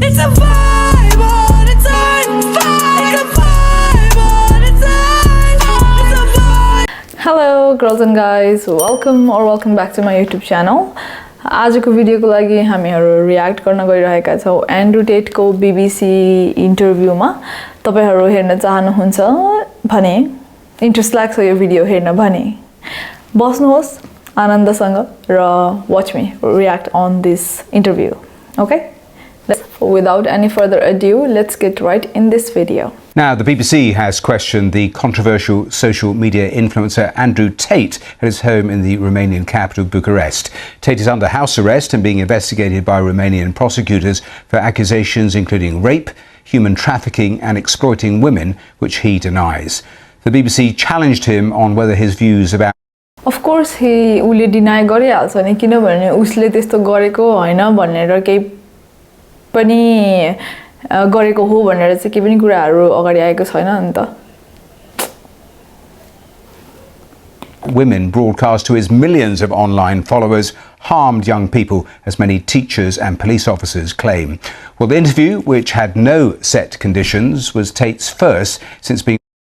It's a vibe all the time. It's a vibe all the time. It's a vibe. Hello girls and guys, welcome back to my YouTube channel. आजको भिडियोको लागि हामीहरु react गर्न गइरहेका छौं Andrew टेटको BBC इन्टरभ्युमा। तपाईहरु हेर्न चाहनुहुन्छ भने interest लाग्छ यो भिडियो हेर्न भने बस्नुहोस् आनन्दसँग र watch me react on this interview. Okay? Without any further ado, let's get right in this video. Now, the BBC has questioned the controversial social media influencer Andrew Tate at his home in the Romanian capital, Bucharest. Tate is under house arrest and being investigated by Romanian prosecutors for accusations including rape, human trafficking and exploiting women, which he denies. The BBC challenged him on whether his views about Of course, he उले deny गरिहाल्छ नि किनभने उसले त्यस्तो गरेको हैन भनेर केही पनि गरेको हो भनेर चाहिँ के पनि कुराहरु अगाडि आएको छैन नि त। Women broadcast to his millions of online followers harmed young people, as many teachers and police officers claim. Well, the interview, which had no set conditions, was Tate's first since being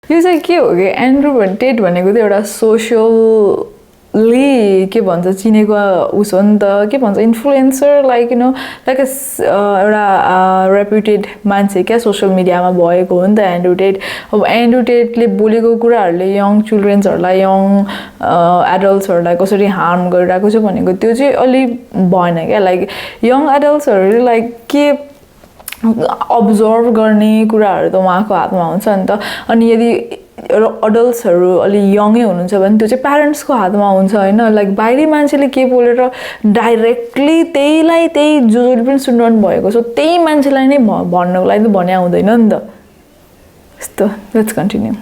यो चाहिँ के हो के Andrew TET भनेको चाहिँ एउटा socially के भन्छ चिनेको उस हो नि त के भन्छ influencer like you know like एउटा रेप्युटेड मान्छे क्या सोशल मिडियामा भएको हो नि त एन्ड्रु टेट। अब एन्ड्रु टेटले बोलेको कुराहरुले यङ चिल्ड्रेन्सहरुलाई यङ एडल्ट्सहरुलाई कसरी हार्म गरिरहेको छ भनेको त्यो चाहिँ अलि भएन क्या। लाइक यङ एडल्ट्सहरुले लाइक के अब्जर्भ गर्ने कुराहरु त उहाँको हातमा हुन्छ नि त। अनि यदि एडल्ट्सहरु अलि यङै हुनुहुन्छ भने त्यो चाहिँ प्यारेन्ट्सको हातमा हुन्छ हैन। लाइक बाहिरी मान्छेले के बोलेर डाइरेक्टली त्यहीलाई त्यही जसले पनि सुन्नु भएको छ त्यही मान्छेलाई नै भन्नको लागि त भने आउँदैन नि त। So let's continue.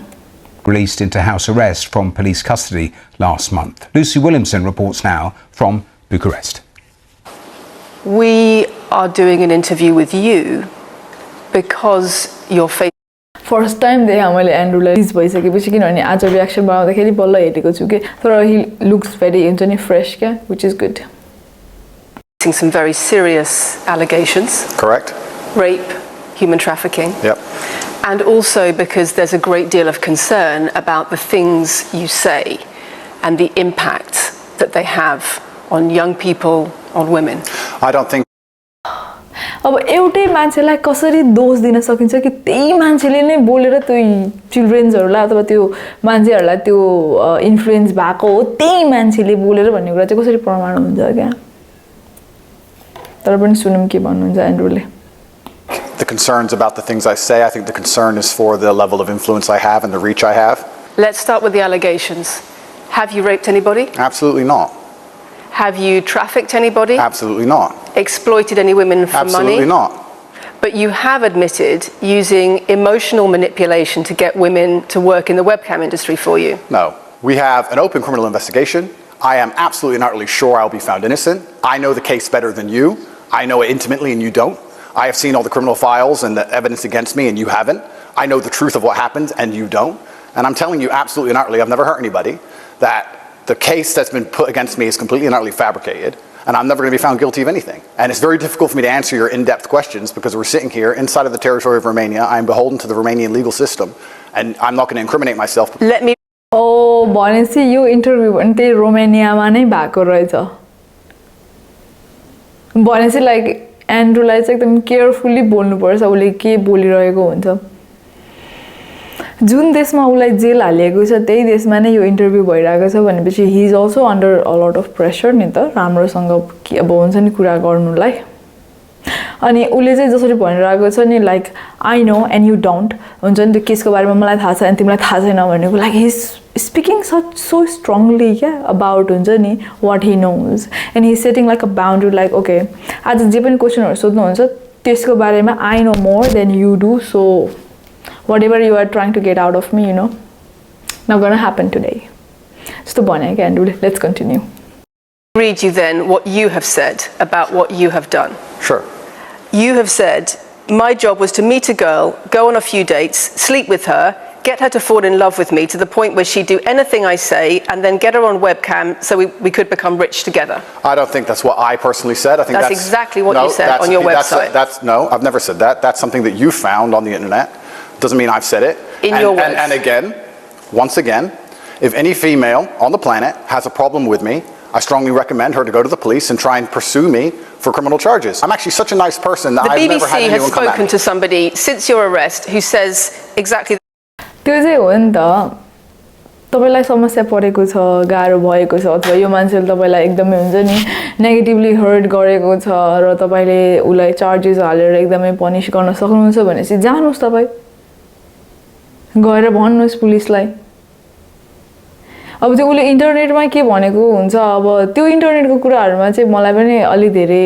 Released into house arrest from police custody last month. Lucy Williamson reports now from Bucharest. We are doing an interview with you because your face. First time they हामीले एन्ड्रुलाई release भइसकेपछि किनभने आज reaction बनाउँदाखेरि बल्ल हेरेको छु के तर he looks very हुन्छ नि फ्रेश क्या which is good. Some very serious allegations. Correct. Rape, human trafficking. Yep. And also because there's a great deal of concern about the things you say and the impact that they have on young people, on women. I don't think अब एउटै मान्छेलाई कसरी दोष दिन सकिन्छ कि त्यही मान्छेले नै बोलेर त्यो चिल्ड्रेन्सहरुलाई अथवा त्यो मान्छेहरुलाई त्यो इन्फ्लुएन्स भएको हो त्यही मान्छेले बोलेर भन्ने कुरा चाहिँ कसरी प्रमाण हुन्छ क्या। तर पनि सुनौं के भन्नुहुन्छ एन्ड्रुले। the concerns about the things I say. I think the concern is for the level of influence I have and the reach I have. Let's start with the allegations. Have you raped anybody? Absolutely not. Have you trafficked anybody? Absolutely not. Exploited any women for money? Absolutely not. But you have admitted using emotional manipulation to get women to work in the webcam industry for you. No. We have an open criminal investigation. I am absolutely not really sure I'll be found innocent. I know the case better than you. I know it intimately and you don't. I have seen all the criminal files and the evidence against me and you haven't. I know the truth of what happened and you don't. And I'm telling you absolutely and utterly, I've never hurt anybody, that the case that's been put against me is completely and utterly fabricated, and I'm never going to be found guilty of anything. And it's very difficult for me to answer your in-depth questions because we're sitting here inside of the territory of Romania. I'm beholden to the Romanian legal system, and I'm not going to incriminate myself. Let me. Oh, भनेपछि यो interview पनि त्यही रोमानियामा नै भएको रहेछ। भनेपछि like एन्ड्रुलाई चाहिँ एकदम carefully बोल्नुपर्छ उले के बोलिरहेको हुन्छ। जुन देशमा उलाई जेल हालिएको छ त्यही देशमा नै यो इन्टरभ्यु भइरहेको छ भनेपछि he is also under a lot of pressure नि त राम्रोसँग के अब हुन्छ नि कुरा गर्नुलाई। अनि उले चाहिँ जसरी भनिरहेको छ नि like I know and you don't हुन्छ नि त्यो केसको बारेमा मलाई थाहा छ अनि तिमीलाई थाहा छैन भनेको like he is speaking so strongly क्या अबाउट हुन्छ नि what he knows and he is setting like a boundary like okay आज जे पनि क्वेसनहरु सोध्नुहुन्छ त्यसको बारेमा I know more than you do so whatever you are trying to get out of me, you know, not gonna happen today. Just let's continue. Read you then what you have said about what you have done. Sure. You have said, my job was to meet a girl, go on a few dates, sleep with her, get her to fall in love with me to the point where she'd do anything I say and then get her on webcam so we could become rich together. I don't think that's what I personally said. I think that's exactly what you said on your website. No, I've never said that. That's something that you found on the internet. Doesn't mean I've said it. In your words. And again, once again, if any female on the planet has a problem with me, I strongly recommend her to go to the police and try and pursue me for criminal charges. I'm actually such a nice person that I've never had anyone come at me. The BBC has spoken to somebody since your arrest who says exactly. त्यो चाहिँ हो नि त तपाईलाई समस्या परेको छ गाह्रो भएको छ अथवा यो मान्छेले तपाईलाई एकदमै हुन्छ नि नेगेटिभली हर्ट गरेको छ र तपाईले उलाई चार्जेस हालेर एकदमै पनिश गर्न सक्नुहुन्छ भनेपछि जानुस् तपाई गएर भन्नुस् पुलिसलाई अब त्यो उले इन्टरनेटमा के भनेको हुन्छ अब त्यो इन्टरनेटको कुराहरुमा चाहिँ मलाई पनि अलि धेरै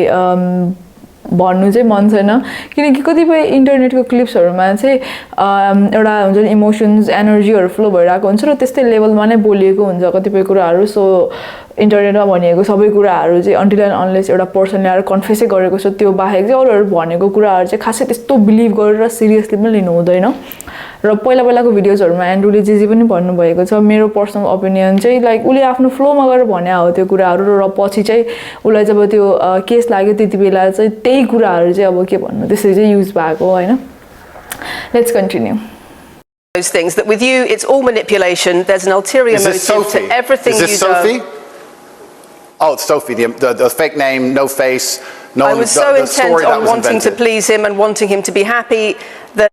भन्नु चाहिँ मन छैन किनकि कतिपय इन्टरनेटको क्लिप्सहरुमा चाहिँ एउटा हुन्छ नि इमोशन्स एनर्जीहरु फ्लो भइराको हुन्छ र त्यस्तै लेभलमा नै बोलिएको हुन्छ कतिपय कुराहरु सो इन्टरनेटमा भनिएको सबै कुराहरु चाहिँ अनटिल एन्ड अनलेस एउटा पर्सनले आएर कन्फेसै गरेको छ त्यो बाहेक चाहिँ अरूहरु भनेको कुराहरु चाहिँ खासै त्यस्तो बिलिभ गरेर सिरियसली पनि लिनु हुँदैन र पहिलाको भिडियोजहरुमा एन्ड्रुले जे पनि भन्नु भएको छ मेरो पर्सनल ओपिनियन चाहिँ लाइक उले आफ्नो फ्लोमा गरेर भन्या हो त्यो कुराहरु र पछि चाहिँ उलाई जब त्यो केस लाग्यो त्यतिबेला चाहिँ त्यही कुराहरु चाहिँ अब के भन्नु त्यसरी चाहिँ युज भएको हैन let's continue those things that with you it's all manipulation there's an ulterior motive to everything you do. Is this Sophie? Oh, it's Sophie, the fake name, no face, no. I was so intent on wanting to please him and wanting him to be happy that.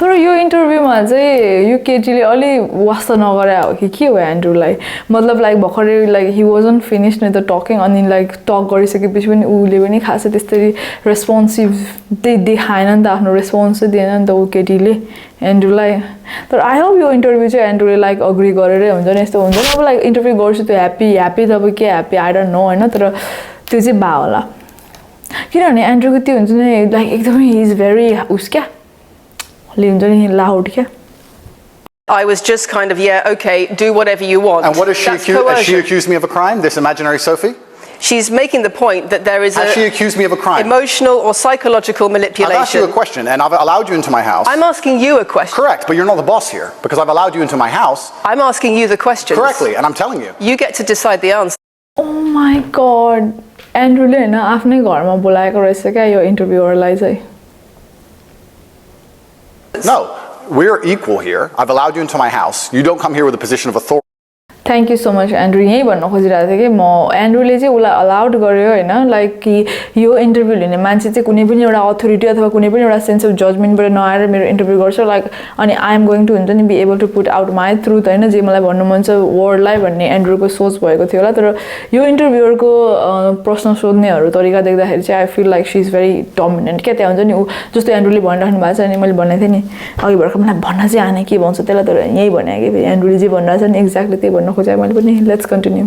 तर यो इन्टरभ्युमा चाहिँ यो केटीले अलि वास्ता नगरे हो कि के हो एन्ड्रुलाई मतलब लाइक भर्खरै like he wasn't finished with the talking अनि लाइक टक गरिसकेपछि पनि उले पनि खासै त्यसरी रेस्पोन्सिभ देखाएन नि त आफ्नो रेस्पोन्स चाहिँ दिएन नि त उ केटीले एन्ड्रुलाई तर आई होप यो इन्टरभ्यु चाहिँ एन्ड्रुले लाइक अग्री गरेरै हुन्छ नि यस्तो हुन्छ नि अब लाइक इन्टरभ्यु गर्छु त्यो ह्याप्पी तब के ह्याप्पी आई डोन्ट नो हैन तर त्यो चाहिँ बा होला किनभने एन्ड्रुको त्यो हुन्छ नि लाइक एकदमै ही इज भेरी उस क्या I was just kind of, yeah, okay, do whatever you want. And what is she accused? Has she accused me of a crime, this imaginary Sophie? She's making the point that there is Has she accused me of a crime? Emotional or psychological manipulation. I've asked you a question and I've allowed you into my house. I'm asking you a question. Correct, but you're not the boss here because I've allowed you into my house. I'm asking you the questions. Correctly, and I'm telling you. You get to decide the answer. Oh my god. एन्ड्रुले हैन आफ्नै घरमा बोलाएको रहेछ क्या यो इन्टरभ्युअरलाई चाहिँ No. We're equal here. I've allowed you into my house. You don't come here with a position of authority. Thank you so much Andrew यही भन्न खोजिरहेको थिएँ कि म एन्ड्रुले चाहिँ उसलाई अलाउड गर्यो होइन लाइक कि यो इन्टरभ्यू लिने मान्छे चाहिँ कुनै पनि एउटा अथोरिटी अथवा कुनै पनि एउटा सेन्स अफ जजमेन्टबाट नआएर मेरो इन्टरभ्यू गर्छ लाइक अनि आई एम गोइङ टु हुन्छ नि be able to put out my truth होइन जे मलाई भन्नु मन छ वर्ल्डलाई भन्ने एन्ड्रुको सोच भएको थियो होला तर यो इन्टरभ्युअरको प्रश्न सोध्नेहरू तरिका देख्दाखेरि चाहिँ I feel like she is very dominant क्या त्यहाँ हुन्छ नि ऊ जस्तो एन्ड्रुले भनिराख्नु भएको छ अनि मैले भनेको थिएँ नि अघि भर्खर मलाई भन्न चाहिँ आने के भन्छ त्यसलाई तर यही भने कि एन्ड्रुले जे भनिरहेको छ नि एक्ज्याक्टली त्यही भन्न खोजेँ मैले पनि let's continue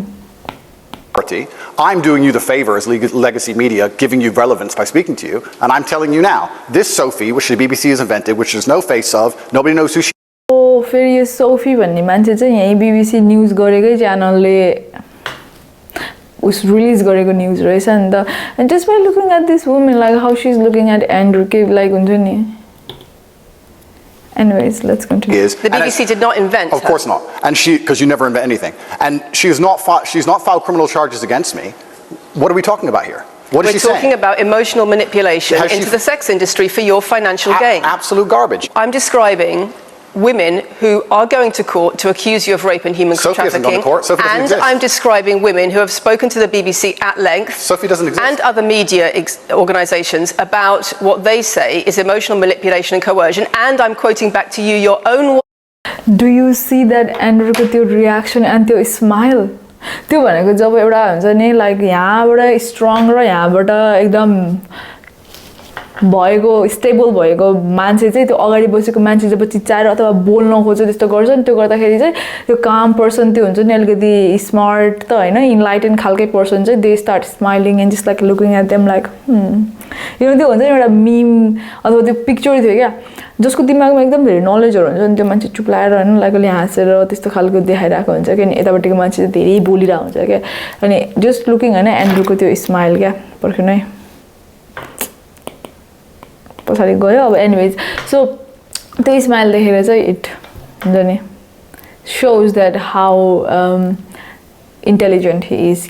I'm doing you the favor as legacy media, giving you relevance by speaking to you, and I'm telling you now, this Sophie, which the BBC has invented, which there's no face of, nobody knows who she is. Oh, फेरि यो Sophie भन्ने मान्छे चाहिँ यही BBC news गरेकै च्यानलले उस release गरेको news रहेछ नि त and just by looking at this woman like how she's looking at Andrew के like हुन्छ नि Anyways, let's continue. The BBC did not invent Of course not. And because you never invent anything. And she's not filed criminal charges against me. What are we talking about here? What is she saying? We're talking about emotional manipulation into the sex industry for your financial gain. Absolute garbage. I'm describing women who are going to court to accuse you of rape and human trafficking. Sophie hasn't gone to court. Sophie doesn't exist. I'm describing women who have spoken to the BBC at length. Sophie doesn't exist. And other media organisations about what they say is emotional manipulation and coercion. And I'm quoting back to you your own. Do you see that Andrewको त्यो reaction and त्यो smile? त्यो भनेको जब एउटा हुन्छ नि like यहाँबाट strong र यहाँबाट एकदम भएको स्टेबल भएको मान्छे चाहिँ त्यो अगाडि बसेको मान्छे जब चिच्चाएर अथवा बोल्न खोज्छ त्यस्तो गर्छ नि त्यो गर्दाखेरि चाहिँ त्यो काम पर्सन त्यो हुन्छ नि अलिकति स्मार्ट त होइन इनलाइटेन खालकै पर्सन चाहिँ they start smiling and just like looking at them like यो त्यो हुन्छ नि एउटा मिम अथवा त्यो पिक्चर थियो क्या जसको दिमागमा एकदम धेरै नलेजहरू हुन्छ नि त्यो मान्छे चुप्लाएर होइन लाइक अलि हाँसेर त्यस्तो खालको देखाइरहेको हुन्छ क्या अनि यतापट्टिको मान्छे चाहिँ धेरै बोलिरहेको हुन्छ क्या अनि जस्ट लुकिङ होइन एन्ड्रुको त्यो स्माइल क्या पर्खिनु है पछाडि गयो अब एनिवेज सो त्यो स्माइल देखेर चाहिँ इट हुन्छ नि shows that how intelligent he is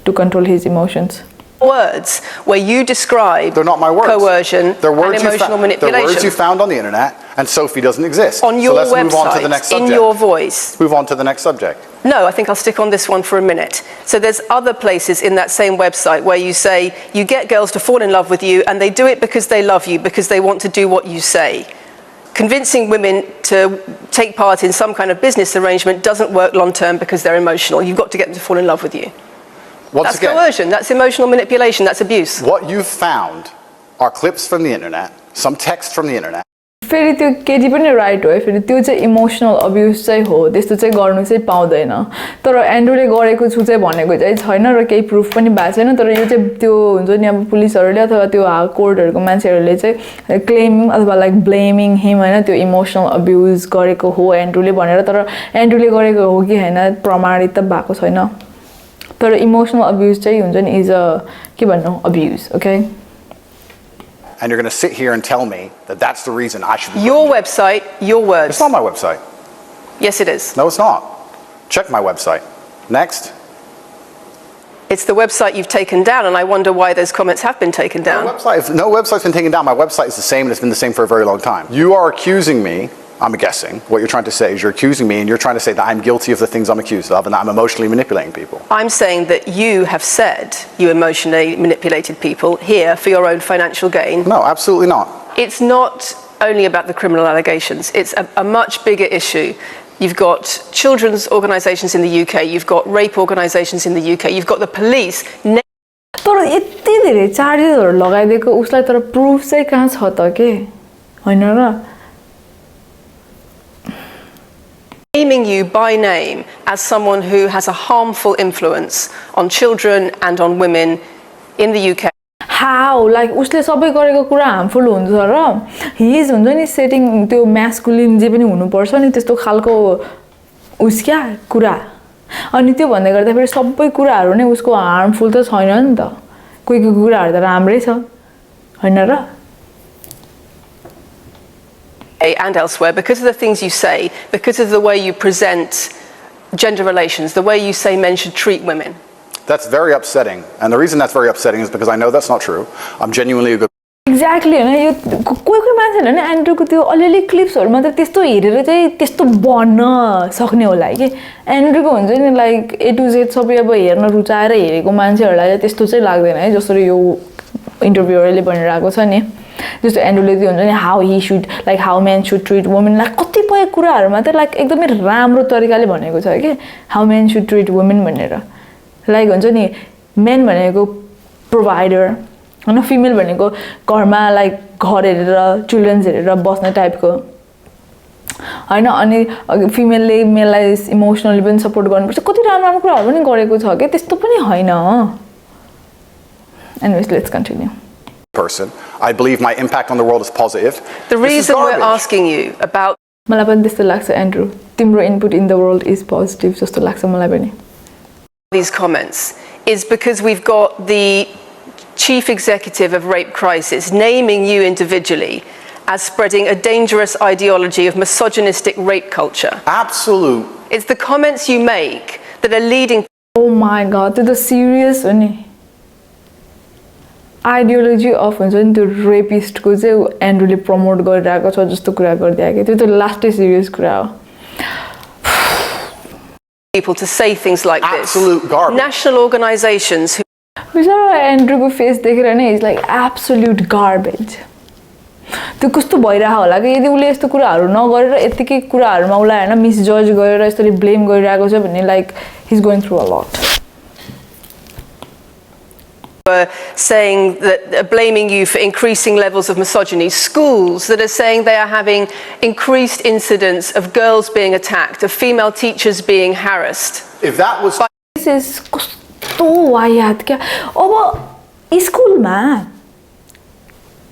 to control his emotions. Words where you describe They're not my words. coercion They're words and emotional They're words you manipulation found on the internet, and Sophie doesn't exist. on your so let's move on to the website, next in subject. your voice. Move on to the next subject. No, I think I'll stick on this one for a minute. So there's other places in that same website where you say you get girls to fall in love with you and they do it because they love you, because they want to do what you say. Convincing women to take part in some kind of business arrangement doesn't work long term because they're emotional. You've got to get them to fall in love with you. That's coercion, that's emotional manipulation, that's abuse. What you've found are clips from the internet, some text from the internet. फेरि त्यो केटी पनि right हो फेरि त्यो चाहिँ emotional abuse चाहिँ हो त्यस्तो चाहिँ गर्नु चाहिँ पाउँदैन तर एन्ड्रुले गरेको छु चाहिँ भनेको चाहिँ छैन र केही प्रुफ पनि भएको छैन तर यो चाहिँ त्यो हुन्छ नि अब पुलिसहरूले अथवा त्यो कोर्टहरूको मान्छेहरूले चाहिँ क्लेम अथवा लाइक ब्लेमिङ हिम होइन त्यो इमोसनल अब्युज गरेको हो एन्ड्रुले भनेर तर एन्ड्रुले गरेको हो कि होइन प्रमाणित त भएको छैन तर इमोसनल अब्युज चाहिँ हुन्छ नि इज अ के भन्नु abuse okay And you're going to sit here and tell me that that's the reason I should be... Your website, your words. It's not my website. Yes, it is. No, it's not. Check my website. Next. It's the website you've taken down, and I wonder why those comments have been taken down. No website's been taken down. My website is the same, and it's been the same for a very long time. You are accusing me, I'm guessing, what you're trying to say is you're accusing me, and you're trying to say that I'm guilty of the things I'm accused of, and that I'm emotionally manipulating people. I'm saying that you have said you emotionally manipulated people here for your own financial gain. No, absolutely not. It's not only about the criminal allegations. It's a much bigger issue. You've got children's organisations in the UK, you've got rape organisations in the UK, you've got the police. तर यति धेरै चार्जेसहरु लगाइदिएको उसलाई तर proof चाहिँ कहाँ छ त के हैन र Naming you by name as someone who has a harmful influence on children and on women in the UK. How? Like उसले सबै गरेको कुरा हार्मफुल हुन्छ र he is हुन्छ नि सेटिङ त्यो म्यास्कुलिन जे पनि हुनुपर्छ नि त्यस्तो खालको उसका कुरा अनि त्यो भन्दै गर्दा फेरि सबै कुराहरु नै उसको हार्मफुल त छैन नि त कोही कोही कुराहरु त राम्रै छ हैन र and elsewhere because of the things you say, because of the way you present gender relations, the way you say men should treat women. That's very upsetting, and the reason that's very upsetting is because I know that's not true. I'm genuinely a good Exactly, हैन यो कोही कोही मान्छेले हैन एन्ड्रुको त्यो अलिअलि क्लिप्सहरु मात्र त्यस्तो हेरेर चाहिँ त्यस्तो बन्न सक्ने होला के एन्ड्रुको हुन्छ नि लाइक ए टु जेड सबै अब हेर्न रुचाएर हेरेको मान्छेहरुलाई त्यस्तो चाहिँ लाग्दैन है जसरी यो इन्टरभ्युअरले भनिरहेको छ नि जस्तो एन्ड्रुले त्यो हुन्छ नि how he should like how main should treat women like कतिपय कुराहरुमा त लाइक एकदमै राम्रो तरिकाले भनेको छ के how main should treat women भनेर लाइक हुन्छ नि मेन भनेको प्रोभाइडर हैन फिमेल भनेको घरमा लाइक घर हेरेर चिल्ड्रन्स हेरेर बस्ने टाइपको हैन अनि फिमेलले मेललाई इमोसनली पनि सपोर्ट गर्नुपर्छ कति राम्रो राम्रो कुराहरु पनि गरेको छ के त्यस्तो पनि हैन anyways let's continue person. I believe my impact on the world is positive. The reason we're asking you about मलाई पनि त्यस्तो लाग्छ एन्ड्रु तिम्रो input in the world is positive जस्तो लाग्छ मलाई पनि these comments is because we've got the chief executive of Rape Crisis naming you individually as spreading a dangerous ideology of misogynistic rape culture. Absolute. It's the comments you make that are leading. Oh my god, त्यो त serious हो नि ideology of हुन्छ नि त्यो रेपिस्टको चाहिँ एन्ड्रुले promote गरिरहेको छ जस्तो कुरा गरिदिएको त्यो त लास्टै सिरियस कुरा हो people to say things like Absolute this. garbage. National organizations who बिचारा एन्ड्रुको फेस देखेर नै इज लाइक एब्सोल्युट गार्बेज त्यो कस्तो भइरहेको होला कि यदि उसले यस्तो कुराहरू नगरेर यतिकै कुराहरूमा उसलाई हैन मिसजज गरेर यसरी ब्लेम गरिरहेको छ भने like he is going through a लट saying that blaming you for increasing levels of misogyny, schools that are saying they are having increased incidents of girls being attacked, of female teachers being harassed. If that was this is कस्तो वायात क्या अब स्कुलमा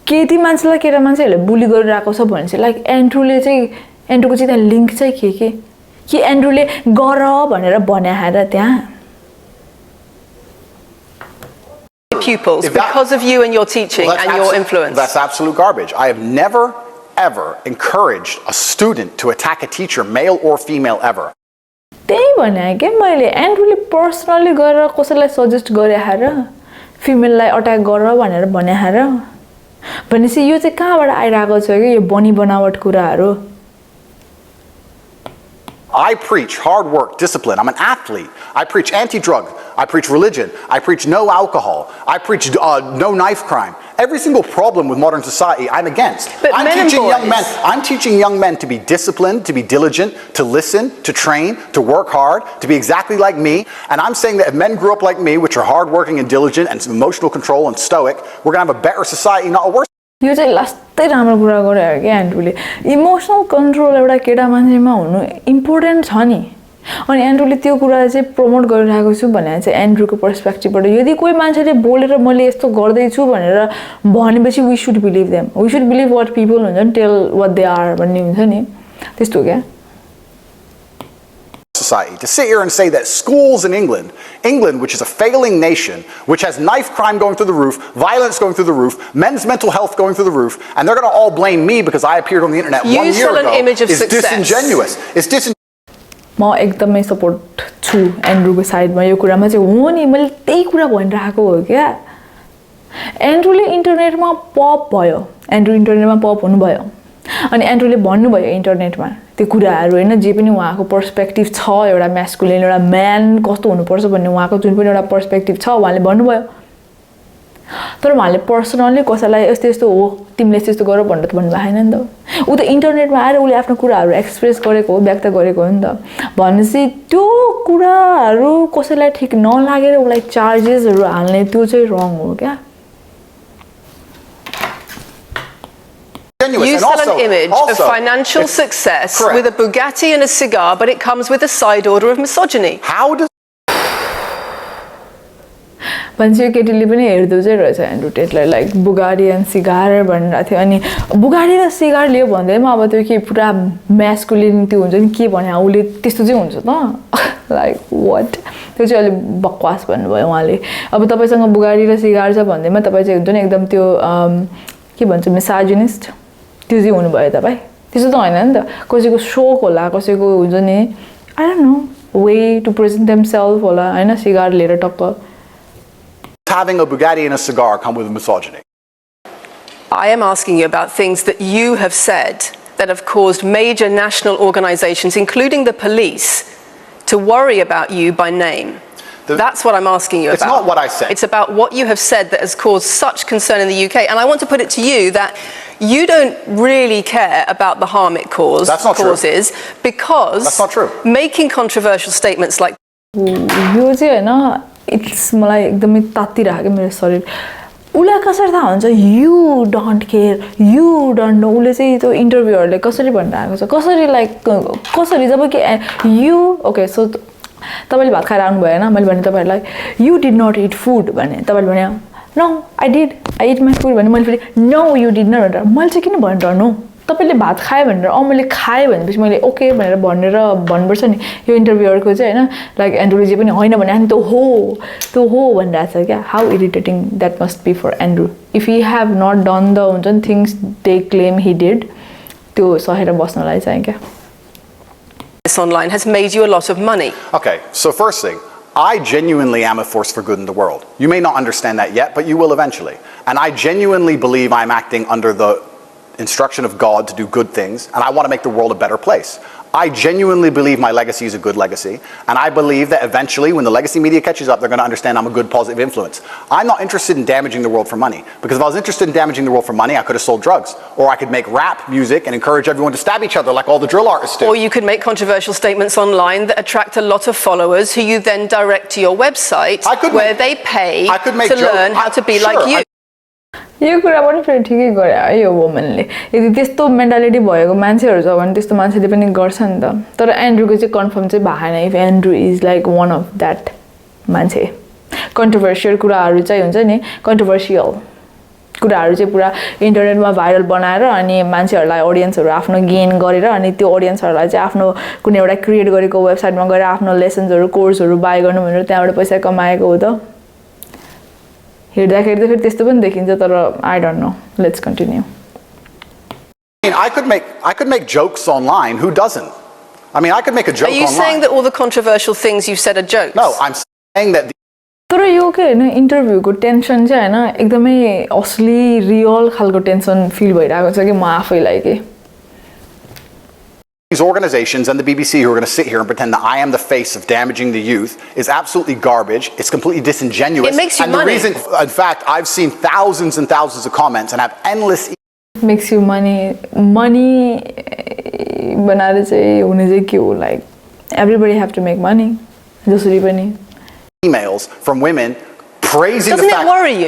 केटी मान्छेलाई केटा मान्छेहरूले बुली गरिरहेको छ भने चाहिँ लाइक एन्ड्रुले चाहिँ एन्ड्रुको चाहिँ त्यहाँ लिंक चाहिँ के एन्ड्रुले गर भनेर भन्याएर त्यहाँ Pupils because of you and your teaching and your influence. That's absolute garbage. I have never ever encouraged a student to attack a teacher, male or female, ever. त्यही भने के मैले एन्ड्रुले पर्सनली गएर कसैलाई सजेस्ट गरे हार फिमेललाई अट्याक गर भनेर भने हार भनेपछि यो चाहिँ कहाँबाट आइरहेको छ कि यो बनी बनावट कुराहरू I preach hard work, discipline. I'm an athlete. I preach anti-drug. I preach religion. I preach no alcohol. I preach no knife crime. Every single problem with modern society, I'm against. But I'm teaching young men to be disciplined, to be diligent, to listen, to train, to work hard, to be exactly like me. And I'm saying that if men grew up like me, which are hardworking and diligent and emotional control and stoic, we're going to have a better society, not a worse. यो चाहिँ लास्टै राम्रो कुरा गरे के एन्ड्रुले emotional control एउटा केटा मान्छेमा हुनु important छ नि अनि एन्ड्रुले त्यो कुरा चाहिँ प्रमोट गरिरहेको छु भने चाहिँ एन्ड्रुको पर्सपेक्टिभबाट यदि कोही मान्छेले बोलेर मैले यस्तो गर्दैछु भनेर भनेपछि we should believe them we should believe what people हुन्छ नि टेल वाट दे आर भन्ने हुन्छ नि त्यस्तो क्या Society. To sit here and say that schools in England, which is a failing nation, which has knife crime going through the roof, violence going through the roof, men's mental health going through the roof, and they're going to all blame me because I appeared on the internet 1 year ago, is disingenuous. It's disingenuous. म एकदमै support छु एन्ड्रुको साइडमा यो कुरामा चाहिँ हो नि मैले त्यही कुरा भनिरहेको हो क्या एन्ड्रुले इन्टरनेटमा पप भयो एन्ड्रु इन्टरनेटमा पप हुनुभयो अनि एन्ड्रुले भन्नुभयो इन्टरनेटमा त्यो कुराहरू हैन जे पनि उहाँको पर्सपेक्टिभ छ एउटा म्यास्कुलिन एउटा म्यान कस्तो हुनुपर्छ भन्ने उहाँको जुन पनि एउटा पर्सपेक्टिभ छ उहाँले भन्नुभयो तर उहाँले पर्सनली कसैलाई यस्तो यस्तो हो तिमीले त्यस्तो गर भनेर त भन्नु भएन नि त उ त इन्टरनेटमा आएर उले आफ्नो कुराहरू एक्सप्रेस गरेको हो व्यक्त गरेको हो नि त भनेपछि त्यो कुराहरू कसैलाई ठिक नलागेर उलाई चार्जेसहरू हाल्ने त्यो चाहिँ रङ हो क्या You sell an image of financial success with a Bugatti and a cigar, but it comes with a side order of misogyny. How does मान्छे केटीले पनि हेर्दो चाहिँ रहेछ Andrew टेटलाई like Bugatti end cigar भनिरहेको थियो अनि बुगाडी र सिगार लियो भन्दैमा अब त्यो के पुरा म्यास्कुलिन त्यो हुन्छ नि के भने उसले त्यस्तो चाहिँ हुन्छ त लाइक वाट त्यो चाहिँ अलि बकवास भन्नुभयो उहाँले अब तपाईसँग बुगाडी र सिगार छ भन्दैमा तपाईँ चाहिँ हुन्छ नि एकदम त्यो के भन्छ मिसाजिनिस्ट त्यो चाहिँ हुनुभयो तपाईँ त्यस्तो त होइन नि त कसैको सोक होला कसैको हुन्छ नि I don't know way to present themselves होला होइन सिगार लिएर टक्क having a Bugatti and a cigar come with misogyny? I am asking you about things that you have said that have caused major national organizations, including the police, to worry about you by name. That's what I'm asking you about. It's not what I said. It's about what you have said that has caused such concern in the UK. And I want to put it to you that you don't really care about the harm it causes. That's not true. Because that's not true. Making controversial statements like यो चाहिँ हैन it's मलाई एकदमै तातिरहेको के मेरो शरीर उलाई कसरी थाहा हुन्छ you don't care you don't know उले चाहिँ त्यो इन्टरभ्यूहरुले कसरी भनिरहेको छ कसरी लाइक कसरी जब कि यु ओके सो तपाईले भात खाएर आउनु भएन मैले भने तपाईहरुलाई you did not eat food भने तपाईले भने no I eat my food भने मैले फेरि नो यु डिड नट भनेर मैले चाहिँ किन भनिरहनु तपाईले भात खाए भनेर मैले खाए भनेपछि मैले ओके भनेर भन्नुपर्छ नि यो इन्टरभ्यूहरुको चाहिँ हैन लाइक एन्ड्रुले जे पनि होइन भने अनि त्यो हो भनिरहेछ क्या how irritating that must be for Andrew if he have not done the हुन्छ नि things they claim he did त्यो सहेर बस्नलाई चाहिँ क्या this online has made you a lot of money. Okay, so first thing, I genuinely am a force for good in the world. You may not understand that yet, but you will eventually. And I genuinely believe I'm acting under the instruction of God to do good things, and I want to make the world a better place. I genuinely believe my legacy is a good legacy, and I believe that eventually when the legacy media catches up, they're going to understand I'm a good positive influence. I'm not interested in damaging the world for money, because if I was interested in damaging the world for money, I could have sold drugs, or I could make rap music and encourage everyone to stab each other like all the drill artists do. Or you could make controversial statements online that attract a lot of followers who you then direct to your website where they pay to learn how to be like you. यो कुरा पनि फेरि ठिकै गरे यो वुमनले यदि त्यस्तो mentality भएको मान्छेहरु छ भने त्यस्तो मान्छेले पनि गर्छ नि त तर एन्ड्रुको चाहिँ कन्फर्म चाहिँ भएन if Andrew is like one of that मान्छे कन्ट्रोभर्शियल कुराहरु चाहिँ हुन्छ नि कन्ट्रोभर्शियल कुराहरु चाहिँ पुरा इन्टरनेटमा भाइरल बनाएर अनि मान्छेहरुलाई ऑडियन्सहरु आफ्नो गेन गरेर अनि त्यो ऑडियन्सहरुलाई चाहिँ आफ्नो कुनै एउटा क्रिएट गरेको वेबसाइटमा गएर आफ्नो लेसन्सहरु कोर्सहरु बाइ गर्नु भनेर त्यहाँबाट पैसा कमाएको हो त हेर्दाखेरि त फेरि त्यस्तो पनि देखिन्छ तर आई don't no let's continue mean, I could make jokes online. Who doesn't? I mean, I could make a joke Are you online. saying that all the controversial things you've said are jokes? No, I'm saying that तर यो के हैन इन्टरभ्यूको tension चाहिँ हैन एकदमै असली real खालको tension fill भइरहेको छ कि म आफैलाई के these organizations and the BBC who are going to sit here and pretend that I am the face of damaging the youth is absolutely garbage. It's completely disingenuous. It makes you and money. The reason, in fact, I've seen thousands and thousands of comments and have endless makes you money बनाएर चाहिँ हुने चाहिँ के हो like everybody have to make money जसरी पनि emails from women praising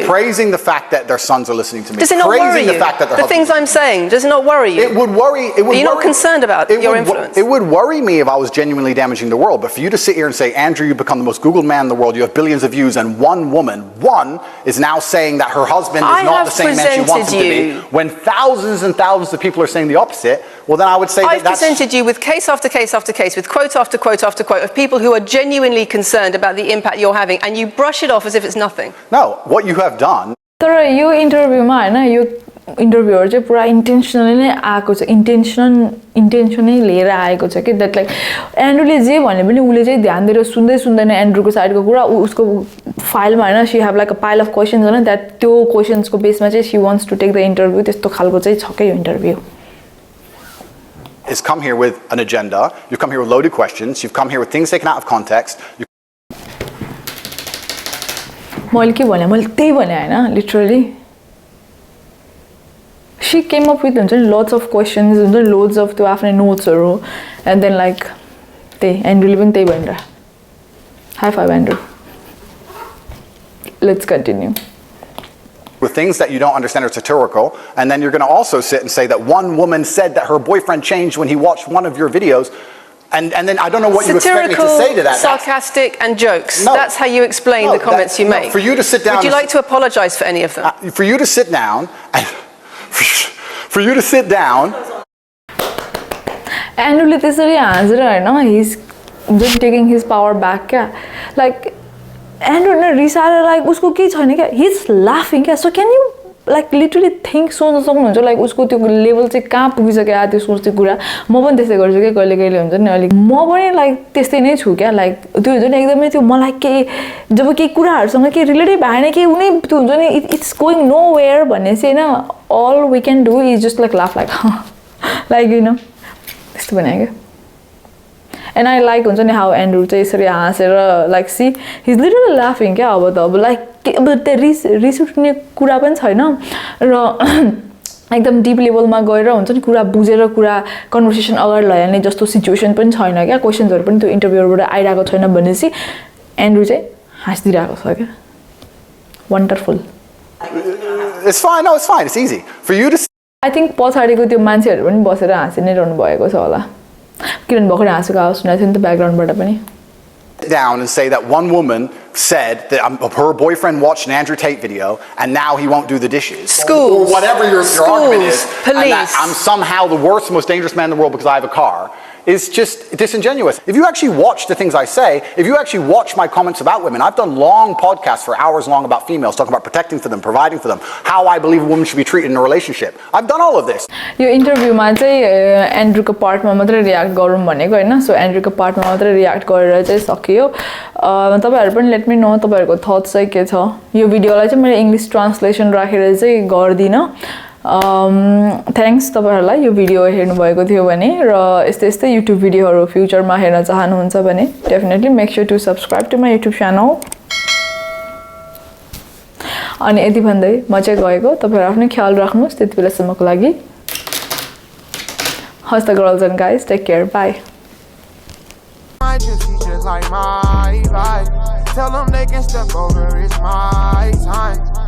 praising the fact that their sons are listening to me. Does it not worry you? The fact that the things I'm saying, does it not worry you? It would worry. Are you not concerned about your influence? It would worry me if I was genuinely damaging the world. But for you to sit here and say, Andrew, you become the most Googled man in the world, you have billions of views, and one is now saying that her husband is not the same man she wants him to be, when thousands and thousands of people are saying the opposite, well, then I would say I've presented you with case after case after case, with quote after quote after quote of people who are genuinely concerned about the impact you're having, and you brush it off as if it's nothing. No, what you have done. तर यो इन्टरभ्यूमा हैन यो इन्टरभ्युअर चाहिँ पुरा intentionally नै आएको छ इन्टेन्सनै लिएर आएको छ कि द्याट लाइक एन्ड्रुले जे भने पनि उले चाहिँ ध्यान दिएर सुन्दैन एन्ड्रुको साइडको कुरा उसको फाइलमा हैन she have like a pile of questions हैन द्याट त्यो क्वेशन्सको बेसमा चाहिँ she wants to take the interview त्यस्तो खालको चाहिँ छ के यो interview Has come here with an agenda. You've come here with loaded questions. You've come here with things taken out of context. मैले के भने मैले त्यही भने हैन literally she came up with lots of questions loads of त्यो आफ्नै नोट्सहरु and then like त्यही एन्ड्रुले पनि त्यही भनेर high five Andrew let's continue with things that you don't understand are satirical, and then you're going to also sit and say that one woman said that her boyfriend changed when he watched one of your videos, and then I don't know what satirical, you expect me to say to that. Sarcastic and jokes. No, that's how you explain the comments you make. For you to sit down. Would you like to apologize for any of them? For you to sit down, and for you to sit down. Andrew त्यसरी हाँसेर हैन he's just taking his power back like Andrew रिसाएर like उसको के छैन क्या he's laughing क्या so can you like literally think सोच्न सक्नुहुन्छ like उसको त्यो लेभल चाहिँ कहाँ पुगिसक्यो त्यो सोच्ने कुरा म पनि त्यसै गर्छु के कहिले हुन्छ नि अलिक म पनि like त्यस्तै नै छु क्या like त्यो हुन्छ नि एकदमै त्यो मलाई के जब के कुराहरुसँग के रिलेटेड भएन के उनी त्यो हुन्छ नि it's going nowhere भन्ने चाहिँ हैन all we can do is just like laugh like like you know त्यस्तो बनायो के and I like हुन्छ नि how Andrew चाहिँ यसरी हाँसेर like see he's literally laughing क्या अब त अब like अब त्यो रिस उठ्ने कुरा पनि छैन र एकदम डिप लेभलमा गएर हुन्छ नि कुरा बुझेर कुरा कन्भर्सेसन अगाडि लैजाने जस्तो सिचुएसन पनि छैन क्या क्वेशन्सहरु पनि त्यो इन्टरभ्युबाट आइराको छैन भनेपछि एन्ड्रु चाहिँ हाँसिदिरहेको छ क्या wonderful It's fine. No, it's fine. It's easy for you to. I think पछाडीको त्यो मान्छेहरु पनि बसेर हाँसि नै रहनु भएको छ होला किन भर्खर हाँसेको आवाज सुनाएको थियो नि त ब्याकग्राउन्डबाट पनि down and say that one woman said that her boyfriend watched an Andrew Tate video and now he won't do the dishes. Schools. Or whatever your argument is. Police. And that I'm somehow the worst, most dangerous man in the world because I have a car. Is just disingenuous. If you actually watch the things I say, if you actually watch my comments about women, I've done long podcasts for hours long about females, talking about protecting for them, providing for them, how I believe a woman should be treated in a relationship. I've done all of this. यो इन्टरभ्युमा चाहिँ एन्ड्रुको पार्टमा मात्रै react गरौँ भनेको हैन सो एन्ड्रुको पार्टमा मात्रै react गरेर चाहिँ सकियो तपाईहरु पनि लेट मी नो तपाईहरुको थट्स चाहिँ के छ यो भिडियोलाई चाहिँ मैले इंग्लिश ट्रान्सलेसन राखेर चाहिँ गर्दिन थ्यांक्स तपाईहरुलाई यो भिडियो हेर्नु भएको थियो भने र यस्तै युट्युब भिडियोहरु फ्युचरमा हेर्न चाहनुहुन्छ भने definitely make sure to subscribe to my YouTube channel अनि यति भन्दै म चाहिँ गएको तपाईहरु आफ्नो ख्याल राख्नुस् त्यतिबेलासम्मको लागि हस् त girls and guys take care bye Tell them they can step over, it's my time.